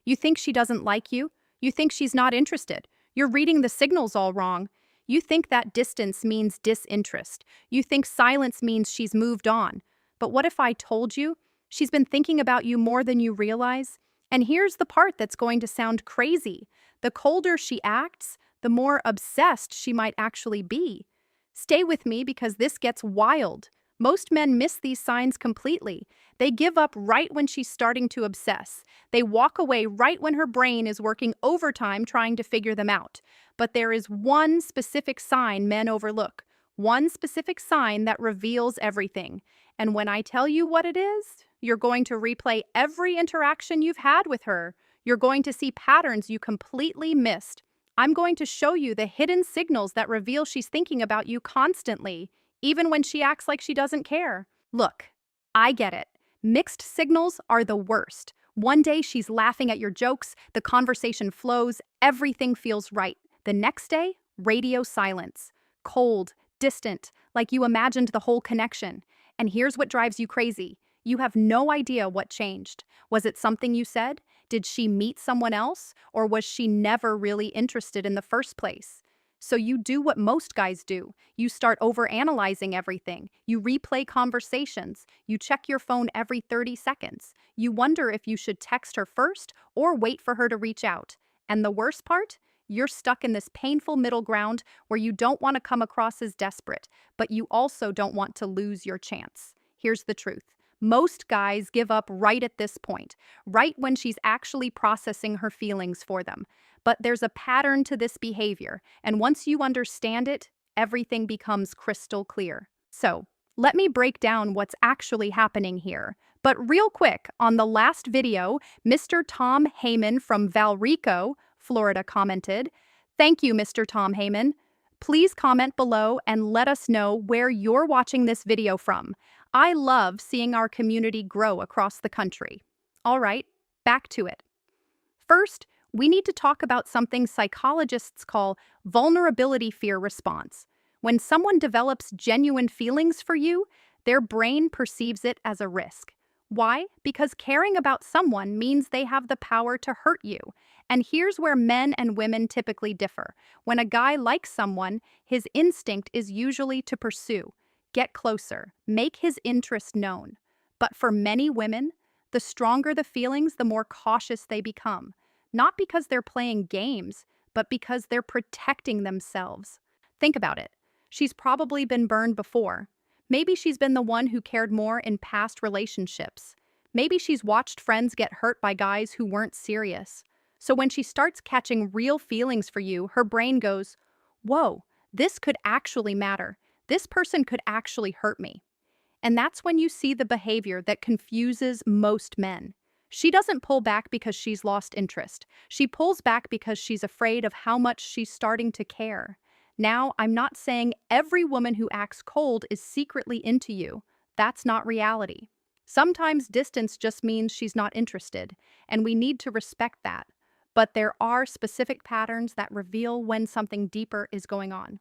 You think she doesn't like you. You think she's not interested. You're reading the signals all wrong. You think that distance means disinterest. You think silence means she's moved on. But what if I told you she's been thinking about you more than you realize? And here's the part that's going to sound crazy. The colder she acts, the more obsessed she might actually be. Stay with me because this gets wild. Most men miss these signs completely. They give up right when she's starting to obsess. They walk away right when her brain is working overtime trying to figure them out. But there is one specific sign men overlook, one specific sign that reveals everything. And when I tell you what it is, you're going to replay every interaction you've had with her. You're going to see patterns you completely missed. I'm going to show you the hidden signals that reveal she's thinking about you constantly, even when she acts like she doesn't care. Look, I get it. Mixed signals are the worst. One day she's laughing at your jokes, the conversation flows, everything feels right. The next day, radio silence. Cold, distant, like you imagined the whole connection. And here's what drives you crazy. You have no idea what changed. Was it something you said? Did she meet someone else? Or was she never really interested in the first place? So you do what most guys do. You start overanalyzing everything. You replay conversations. You check your phone every 30 seconds. You wonder if you should text her first or wait for her to reach out. And the worst part? You're stuck in this painful middle ground where you don't want to come across as desperate, but you also don't want to lose your chance. Here's the truth. Most guys give up right at this point, right when she's actually processing her feelings for them. But there's a pattern to this behavior, and once you understand it, everything becomes crystal clear. So, let me break down what's actually happening here. But real quick, on the last video, Mr. Tom Heyman from Valrico, Florida commented, "Thank you, Mr. Tom Heyman. Please comment below and let us know where you're watching this video from. I love seeing our community grow across the country." All right, back to it. First, we need to talk about something psychologists call vulnerability fear response. When someone develops genuine feelings for you, their brain perceives it as a risk. Why? Because caring about someone means they have the power to hurt you. And here's where men and women typically differ. When a guy likes someone, his instinct is usually to pursue, get closer, make his interest known. But for many women, the stronger the feelings, the more cautious they become. Not because they're playing games, but because they're protecting themselves. Think about it. She's probably been burned before. Maybe she's been the one who cared more in past relationships. Maybe she's watched friends get hurt by guys who weren't serious. So when she starts catching real feelings for you, her brain goes, "Whoa, this could actually matter. This person could actually hurt me." And that's when you see the behavior that confuses most men. She doesn't pull back because she's lost interest. She pulls back because she's afraid of how much she's starting to care. Now, I'm not saying every woman who acts cold is secretly into you. That's not reality. Sometimes distance just means she's not interested, and we need to respect that. But there are specific patterns that reveal when something deeper is going on.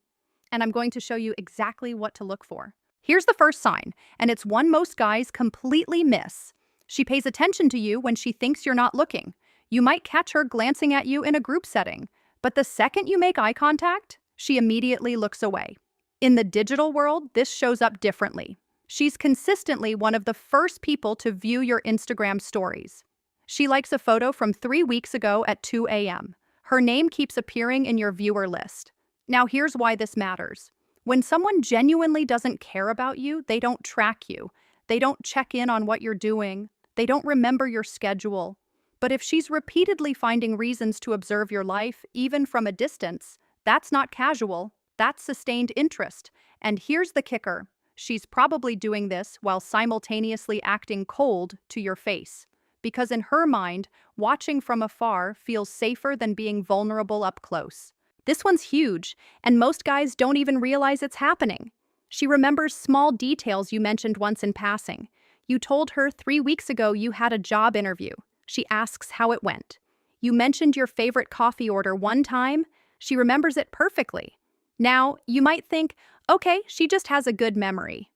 And I'm going to show you exactly what to look for. Here's the first sign, and it's one most guys completely miss. She pays attention to you when she thinks you're not looking. You might catch her glancing at you in a group setting, but the second you make eye contact, she immediately looks away. In the digital world, this shows up differently. She's consistently one of the first people to view your Instagram stories. She likes a photo from 3 weeks ago at 2 a.m. Her name keeps appearing in your viewer list. Now here's why this matters. When someone genuinely doesn't care about you, they don't track you. They don't check in on what you're doing. They don't remember your schedule. But if she's repeatedly finding reasons to observe your life, even from a distance, that's not casual. That's sustained interest. And here's the kicker. She's probably doing this while simultaneously acting cold to your face. Because in her mind, watching from afar feels safer than being vulnerable up close. This one's huge, and most guys don't even realize it's happening. She remembers small details you mentioned once in passing. You told her 3 weeks ago you had a job interview. She asks how it went. You mentioned your favorite coffee order one time. She remembers it perfectly. Now, you might think, okay, she just has a good memory.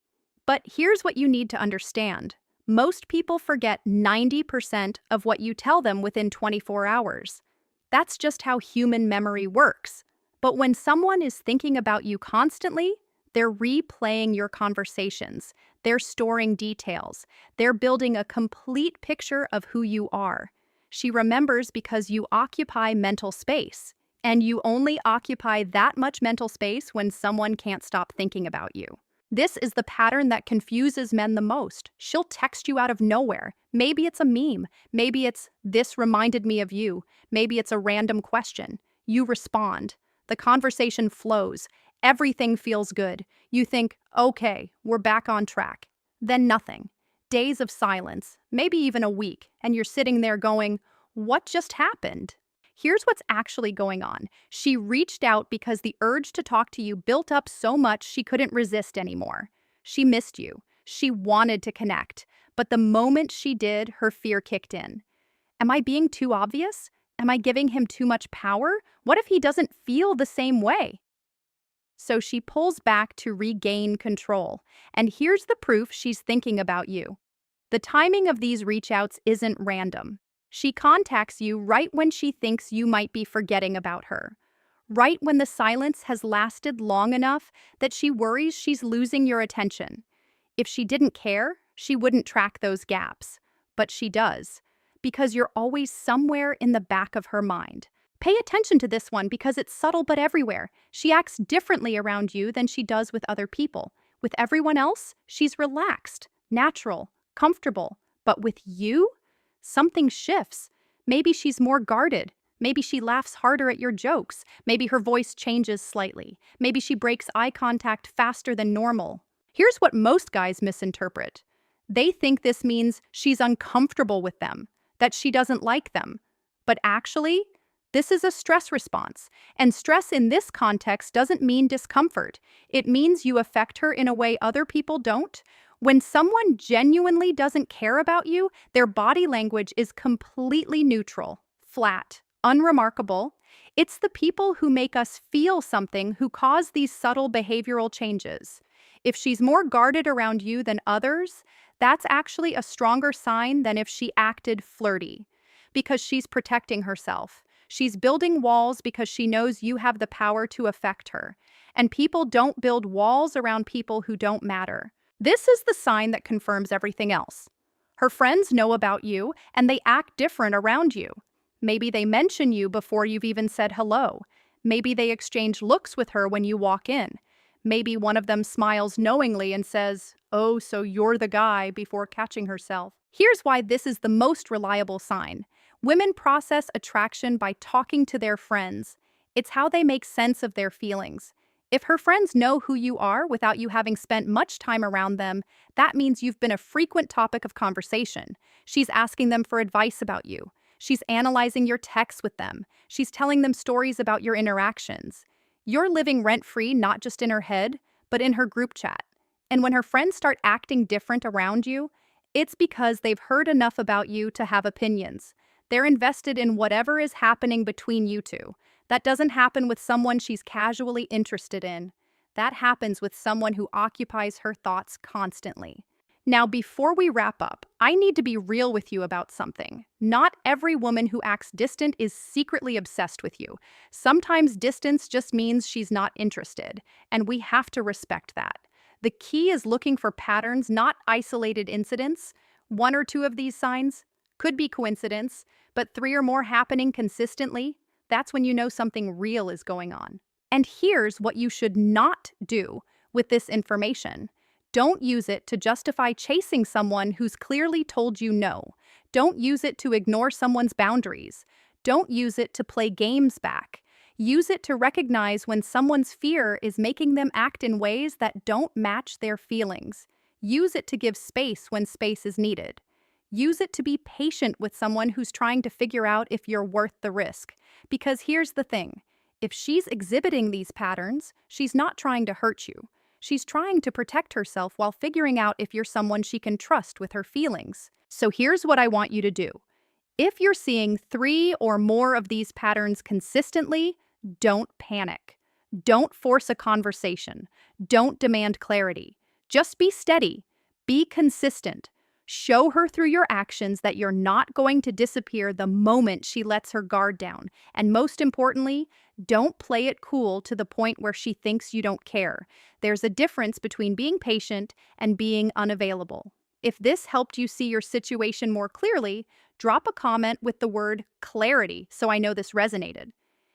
But here's what you need to understand. Most people forget 90% of what you tell them within 24 hours. That's just how human memory works. But when someone is thinking about you constantly, they're replaying your conversations, they're storing details, they're building a complete picture of who you are. She remembers because you occupy mental space, and you only occupy that much mental space when someone can't stop thinking about you. This is the pattern that confuses men the most. She'll text you out of nowhere. Maybe it's a meme. Maybe it's, "This reminded me of you." Maybe it's a random question. You respond. The conversation flows. Everything feels good. You think, okay, we're back on track. Then nothing. Days of silence, maybe even a week, and you're sitting there going, what just happened? Here's what's actually going on. She reached out because the urge to talk to you built up so much she couldn't resist anymore. She missed you. She wanted to connect. But the moment she did, her fear kicked in. Am I being too obvious? Am I giving him too much power? What if he doesn't feel the same way? So she pulls back to regain control. And here's the proof she's thinking about you. The timing of these reach outs isn't random. She contacts you right when she thinks you might be forgetting about her. Right when the silence has lasted long enough that she worries she's losing your attention. If she didn't care, she wouldn't track those gaps. But she does, because you're always somewhere in the back of her mind. Pay attention to this one because it's subtle but everywhere. She acts differently around you than she does with other people. With everyone else, she's relaxed, natural, comfortable. But with you, something shifts. Maybe she's more guarded. Maybe she laughs harder at your jokes. Maybe her voice changes slightly. Maybe she breaks eye contact faster than normal. Here's what most guys misinterpret. They think this means she's uncomfortable with them, that she doesn't like them. But actually, this is a stress response, and stress in this context doesn't mean discomfort. It means you affect her in a way other people don't. When someone genuinely doesn't care about you, their body language is completely neutral, flat, unremarkable. It's the people who make us feel something who cause these subtle behavioral changes. If she's more guarded around you than others, that's actually a stronger sign than if she acted flirty, because she's protecting herself. She's building walls because she knows you have the power to affect her. And people don't build walls around people who don't matter. This is the sign that confirms everything else. Her friends know about you, and they act different around you. Maybe they mention you before you've even said hello. Maybe they exchange looks with her when you walk in. Maybe one of them smiles knowingly and says, "Oh, so you're the guy," before catching herself. Here's why this is the most reliable sign. Women process attraction by talking to their friends. It's how they make sense of their feelings. If her friends know who you are without you having spent much time around them, that means you've been a frequent topic of conversation. She's asking them for advice about you. She's analyzing your texts with them. She's telling them stories about your interactions. You're living rent-free not just in her head, but in her group chat. And when her friends start acting different around you, it's because they've heard enough about you to have opinions. They're invested in whatever is happening between you two. That doesn't happen with someone she's casually interested in. That happens with someone who occupies her thoughts constantly. Now, before we wrap up, I need to be real with you about something. Not every woman who acts distant is secretly obsessed with you. Sometimes distance just means she's not interested, and we have to respect that. The key is looking for patterns, not isolated incidents. One or two of these signs could be coincidence, but three or more happening consistently, that's when you know something real is going on. And here's what you should not do with this information. Don't use it to justify chasing someone who's clearly told you no. Don't use it to ignore someone's boundaries. Don't use it to play games back. Use it to recognize when someone's fear is making them act in ways that don't match their feelings. Use it to give space when space is needed. Use it to be patient with someone who's trying to figure out if you're worth the risk. Because here's the thing. If she's exhibiting these patterns, she's not trying to hurt you. She's trying to protect herself while figuring out if you're someone she can trust with her feelings. So here's what I want you to do. If you're seeing 3 or more of these patterns consistently, don't panic. Don't force a conversation. Don't demand clarity. Just be steady. Be consistent. Show her through your actions that you're not going to disappear the moment she lets her guard down. And most importantly, don't play it cool to the point where she thinks you don't care. There's a difference between being patient and being unavailable. If this helped you see your situation more clearly, drop a comment with the word clarity so I know this resonated.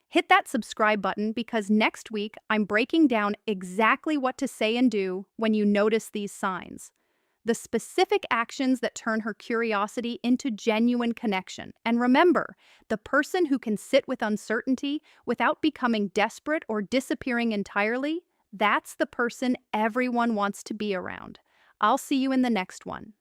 Hit that subscribe button because next week I'm breaking down exactly what to say and do when you notice these signs. The specific actions that turn her curiosity into genuine connection. And remember, the person who can sit with uncertainty without becoming desperate or disappearing entirely, that's the person everyone wants to be around. I'll see you in the next one.